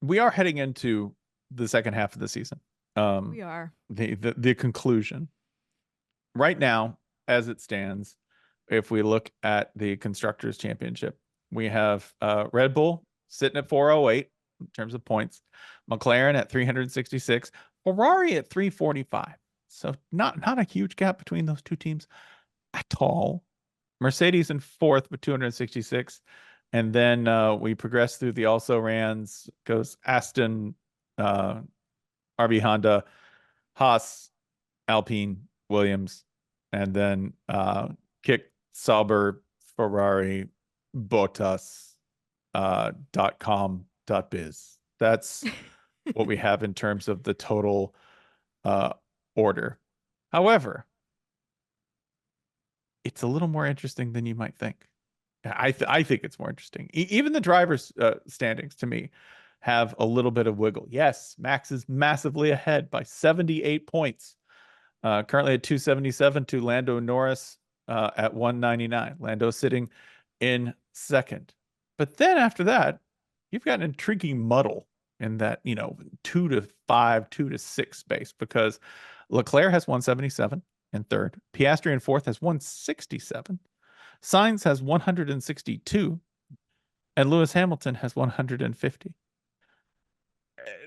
we are heading into the second half of the season. We are. The conclusion right now, as it stands, if we look at the Constructors' Championship, we have Red Bull sitting at 408 in terms of points, McLaren at 366, Ferrari at 345. So not a huge gap between those two teams at all. Mercedes in fourth with 266. And then we progress through the also rans, goes Aston, uh, RB Honda, Haas, Alpine, Williams, and then Kick, Sauber, Ferrari, Bottas, .com.biz. That's what we have in terms of the total uh, order. However, it's a little more interesting than you might think. I think it's more interesting. Even the drivers' standings to me have a little bit of wiggle. Yes, Max is massively ahead by 78 points. Currently at 277 to Lando Norris at 199. Lando sitting in second. But then after that, you've got an intriguing muddle in that, 2 to 5, 2 to 6 space because Leclerc has 177 in third. Piastri in fourth has 167. Sainz has 162. And Lewis Hamilton has 150.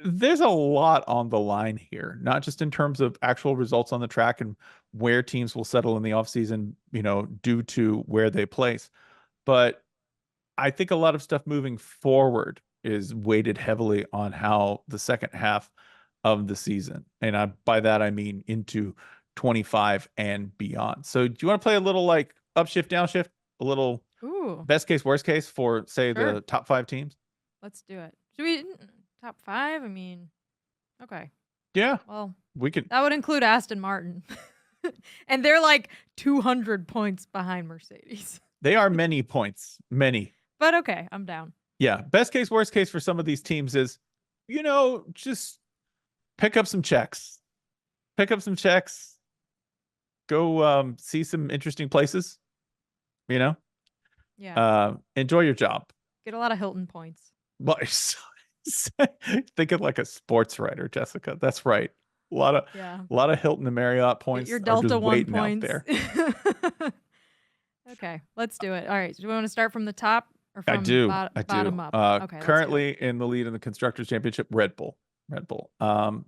There's a lot on the line here, not just in terms of actual results on the track and where teams will settle in the offseason, due to where they place. But I think a lot of stuff moving forward is weighted heavily on how the second half of the season. And by that, I mean into 25 and beyond. So do you want to play a little like upshift, downshift, a little Ooh, best case, worst case for, say, sure. the top five teams? Let's do it. Should we top five? I mean, okay. Yeah, Well, we could. that would include Aston Martin. And they're like 200 points behind Mercedes. They are many points, many. But okay, I'm down. Yeah, best case, worst case for some of these teams is, just pick up some checks. Pick up some checks. Go see some interesting places. You know, Yeah. enjoy your job. Get a lot of Hilton points. But think of like a sports writer, Jessica. That's right. Yeah. A lot of Hilton and Marriott Get points your are just Delta One waiting out points. there. Okay, let's do it. All right. So do we want to start from the top or I from do. I bottom do. up? Okay, let's do it. Currently in the lead in the Constructors Championship, Red Bull. Red Bull.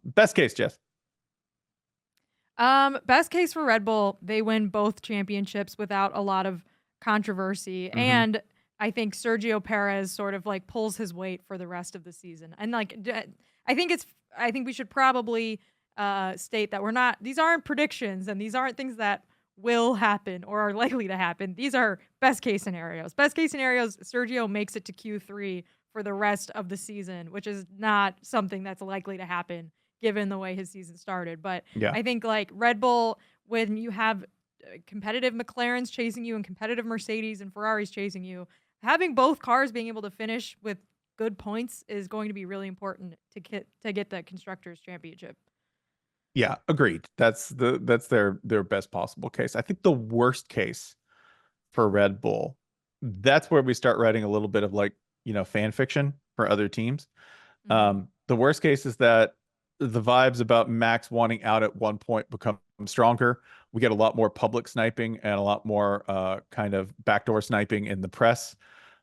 Best case, Jess. Best case for Red Bull, they win both championships without a lot of controversy. Mhm. And I think Sergio Perez sort of like pulls his weight for the rest of the season. And like, I think we should probably state that these aren't predictions and these aren't things that will happen or are likely to happen. These are best case scenarios. Best case scenarios, Sergio makes it to Q3 for the rest of the season, which is not something that's likely to happen given the way his season started. But Yeah. I think like Red Bull, when you have competitive McLarens chasing you and competitive Mercedes and Ferraris chasing you, having both cars being able to finish with good points is going to be really important to get the constructors championship. Yeah, agreed. That's their best possible case. I think the worst case for Red Bull, that's where we start writing a little bit of like, fan fiction for other teams. The worst case is that the vibes about Max wanting out at one point become stronger. We get a lot more public sniping and a lot more kind of backdoor sniping in the press,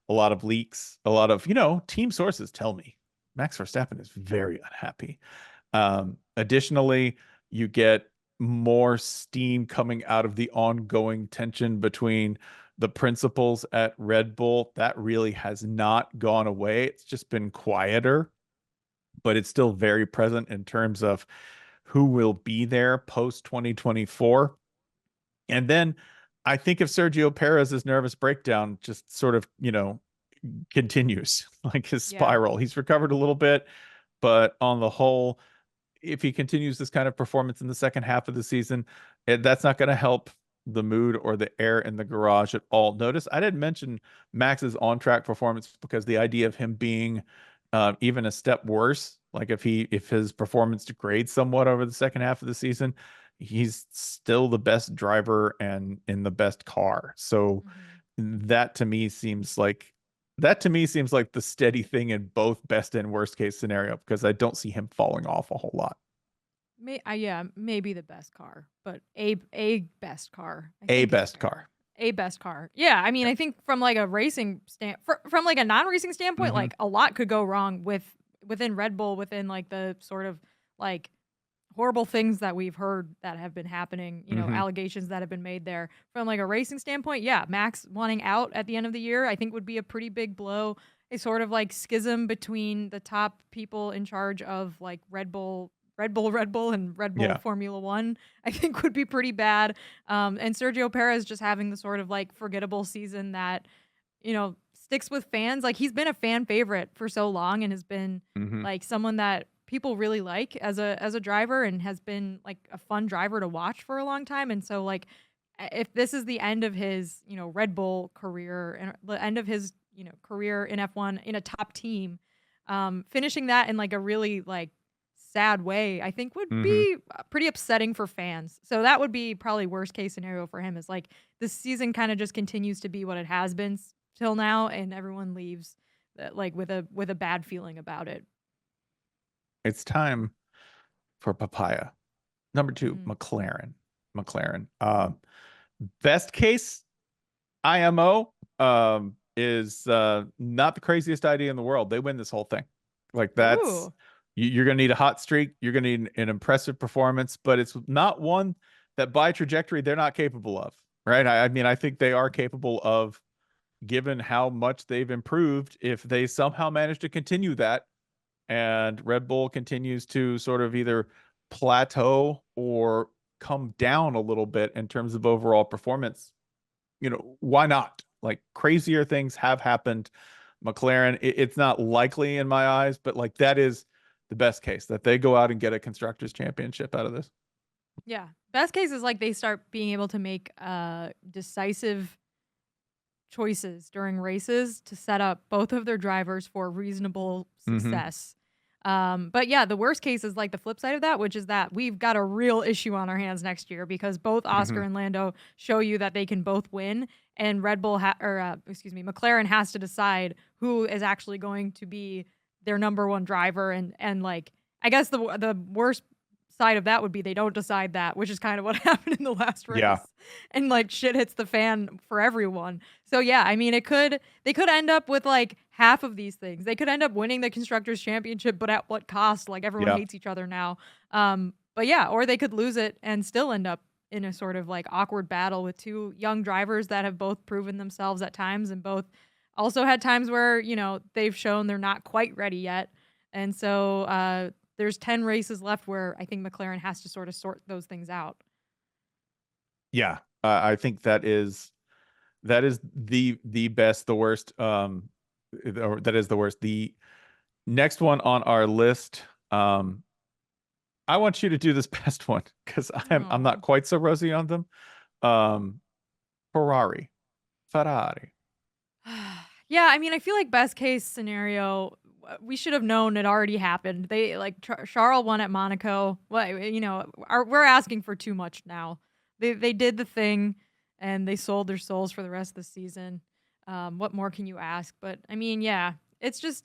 a lot of leaks, a lot of, team sources tell me Max Verstappen is very unhappy. Additionally, you get more steam coming out of the ongoing tension between the principals at Red Bull. That really has not gone away. It's just been quieter, but it's still very present in terms of who will be there post 2024. And then I think if Sergio Perez's nervous breakdown just sort of, continues like his Yeah. spiral, he's recovered a little bit, but on the whole, if he continues this kind of performance in the second half of the season, that's not going to help the mood or the air in the garage at all. Notice I didn't mention Max's on-track performance because the idea of him being even a step worse, like if his performance degrades somewhat over the second half of the season, he's still the best driver and in the best car. So that to me seems like That to me seems like the steady thing in both best and worst case scenario because I don't see him falling off a whole lot. Yeah, maybe the best car, but a best car, I A think is best fair. car. A best car. Yeah, I mean, Yeah. I think from like a from like a non-racing standpoint, Mm-hmm. like a lot could go wrong within Red Bull, within like the sort of like horrible things that we've heard that have been happening, Mm-hmm. allegations that have been made there. From like a racing standpoint, yeah, Max wanting out at the end of the year, I think would be a pretty big blow. A sort of like schism between the top people in charge of like Red Bull, and Red Bull Yeah. Formula One, I think would be pretty bad. And Sergio Perez just having the sort of like forgettable season that, sticks with fans. Like he's been a fan favorite for so long and has been Mm-hmm. like someone that people really like as a driver and has been like a fun driver to watch for a long time. And so like if this is the end of his, Red Bull career and the end of his, career in F1 in a top team, finishing that in like a really like sad way, I think would Mm-hmm. be pretty upsetting for fans. So that would be probably worst case scenario for him is like this season kind of just continues to be what it has been till now and everyone leaves like with a bad feeling about it. It's time for papaya. Number two, Mm. McLaren. McLaren. Best case IMO is not the craziest idea in the world. They win this whole thing. Like that's Ooh. you're gonna need a hot streak. You're gonna need an impressive performance, but it's not one that by trajectory they're not capable of. Right. I mean, I think they are capable of, given how much they've improved, if they somehow manage to continue that and Red Bull continues to sort of either plateau or come down a little bit in terms of overall performance, why not? Like crazier things have happened. McLaren, it's not likely in my eyes, but like that is the best case that they go out and get a constructors championship out of this. Yeah. Best case is like they start being able to make decisive choices during races to set up both of their drivers for reasonable Mm-hmm. success. But yeah, the worst case is like the flip side of that, which is that we've got a real issue on our hands next year because both Mm-hmm. Oscar and Lando show you that they can both win, and McLaren has to decide who is actually going to be their number one driver, and like I guess the worst side of that would be they don't decide that, which is kind of what happened in the last Yeah. race, and like shit hits the fan for everyone. So yeah, I mean, they could end up with like half of these things. They could end up winning the constructors championship, but at what cost? Like everyone Yeah. hates each other now. But yeah, or they could lose it and still end up in a sort of like awkward battle with two young drivers that have both proven themselves at times and both also had times where, they've shown they're not quite ready yet. And so there's 10 races left where I think McLaren has to sort of sort those things out. Yeah. I think that is the best, the worst, or that is the worst. The next one on our list, I want you to do this best one because I'm not Oh. quite so rosy on them. Um, Ferrari, Ferrari. Yeah, I mean, I feel like best case scenario, we should have known it already happened. They like Charles won at Monaco. Well, we're asking for too much now. They did the thing, and they sold their souls for the rest of the season. What more can you ask? But I mean, yeah, it's just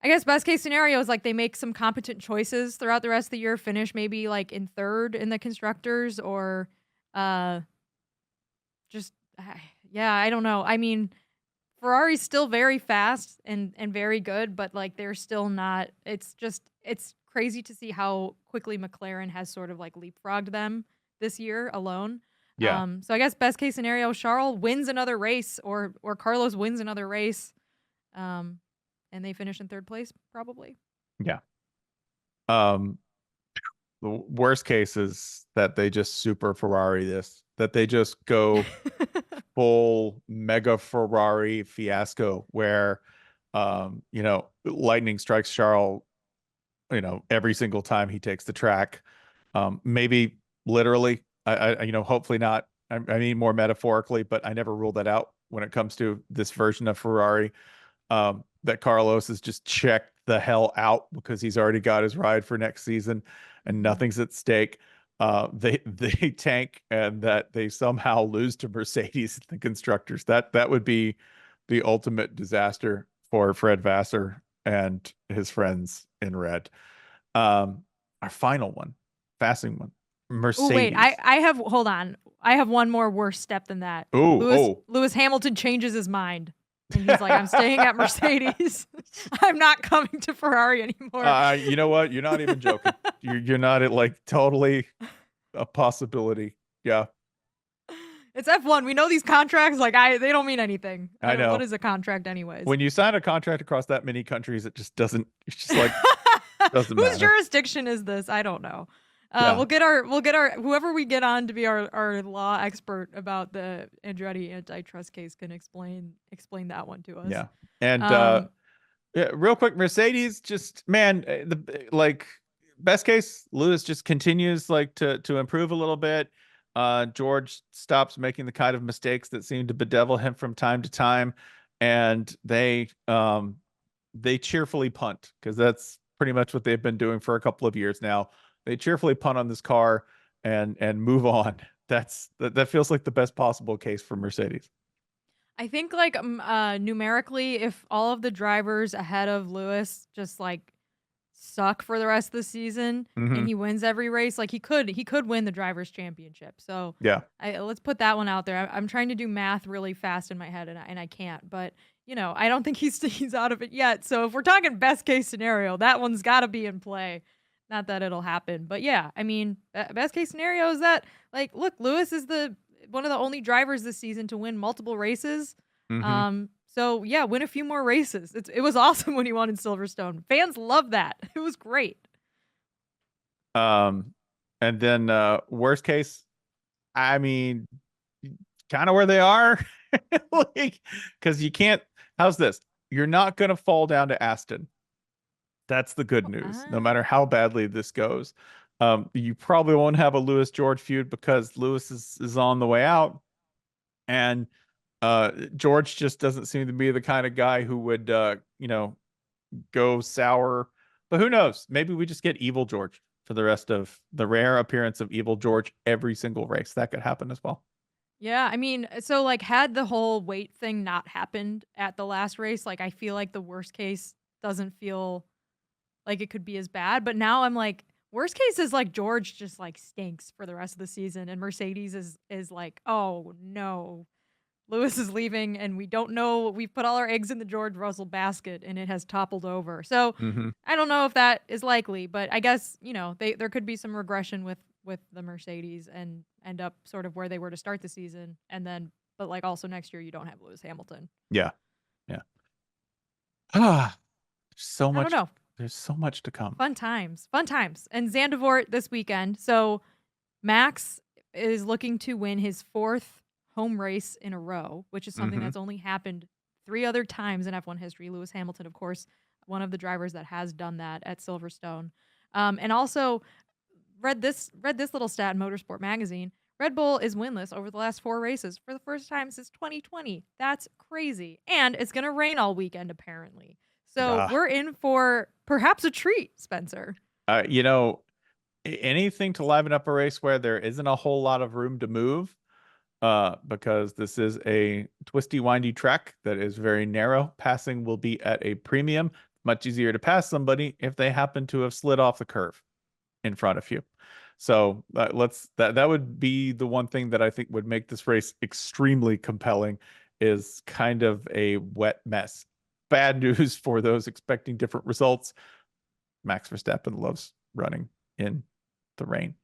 I guess best case scenario is like they make some competent choices throughout the rest of the year, finish maybe like in third in the constructors, or uh, just yeah, I don't know. I mean, Ferrari's still very fast and very good, but like they're still not. It's crazy to see how quickly McLaren has sort of like leapfrogged them this year alone. Yeah, So I guess best case scenario, Charles wins another race, or Carlos wins another race, um, and they finish in third place probably. yeah. Um, the worst case is that they just super Ferrari this, that they just go full mega Ferrari fiasco where, lightning strikes Charles, every single time he takes the track. Maybe literally, hopefully not. I mean more metaphorically, but I never rule that out when it comes to this version of Ferrari. That Carlos is just checked the hell out because he's already got his ride for next season and Mhm. nothing's at stake. They tank and that they somehow lose to Mercedes, the constructors. That would be the ultimate disaster for Fred Vassar and his friends in red. Our final one, fasting one, Oh wait, Mercedes. I have hold on. I have one more worse step than that. Oh, oh. Lewis Hamilton changes his mind. And he's like, I'm staying at Mercedes. I'm not coming to Ferrari anymore. You know what? You're not even joking. You're not like totally a possibility. Yeah, It's F1. We know these contracts, like they don't mean anything. I know. What is a contract anyways? When you sign a contract across that many countries, it just doesn't, it's just like doesn't Whose matter. jurisdiction is this? I don't know. Yeah. We'll get our whoever we get on to be our law expert about the Andretti antitrust case can explain that one to us. Yeah. And yeah, real quick, Mercedes just man, like best case, Lewis just continues like to improve a little bit. George stops making the kind of mistakes that seem to bedevil him from time to time, and they cheerfully punt, because that's pretty much what they've been doing for a couple of years now. They cheerfully punt on this car and move on. That feels like the best possible case for Mercedes. I think like numerically, if all of the drivers ahead of Lewis just like suck for the rest of the season and he wins every race, like he could win the drivers championship. So Yeah. let's put that one out there. I'm trying to do math really fast in my head and I can't, but you know, I don't think he's out of it yet. So if we're talking best case scenario, that one's got to be in play. Not that it'll happen, but yeah, I mean, best case scenario is that like, look, Lewis is one of the only drivers this season to win multiple races. So yeah, win a few more races. It was awesome when he won in Silverstone. Fans love that. It was great. And then worst case, I mean, kind of where they are, like, because you can't. How's this? You're not gonna fall down to Aston. That's the good news. No matter how badly this goes, you probably won't have a Lewis George feud because Lewis is on the way out, and George just doesn't seem to be the kind of guy who would go sour. But who knows? Maybe we just get evil George for the rest of the rare appearance of evil George every single race. That could happen as well. Yeah, I mean, so like had the whole weight thing not happened at the last race, like I feel like the worst case doesn't feel like it could be as bad. But now I'm like, worst case is like George just like stinks for the rest of the season, and Mercedes is like, oh no, Lewis is leaving, and we don't know. We've put all our eggs in the George Russell basket, and it has toppled over. So I don't know if that is likely, but I guess there could be some regression with the Mercedes and end up sort of where they were to start the season, and then but like also next year you don't have Lewis Hamilton. Yeah, yeah. Ah, so much. I don't know. There's so much to come. Fun times. And Zandvoort this weekend. So Max is looking to win his 4th home race in a row, which is something that's only happened 3 other times in F1 history. Lewis Hamilton, of course, one of the drivers that has done that at Silverstone. And also read this little stat in Motorsport Magazine. Red Bull is winless over the last 4 races for the first time since 2020. That's crazy. And it's going to rain all weekend, apparently. So we're in for perhaps a treat, Spencer. Anything to liven up a race where there isn't a whole lot of room to move, because this is a twisty, windy track that is very narrow. Passing will be at a premium. Much easier to pass somebody if they happen to have slid off the curve in front of you. So that would be the one thing that I think would make this race extremely compelling, is kind of a wet mess. Bad news for those expecting different results. Max Verstappen loves running in the rain.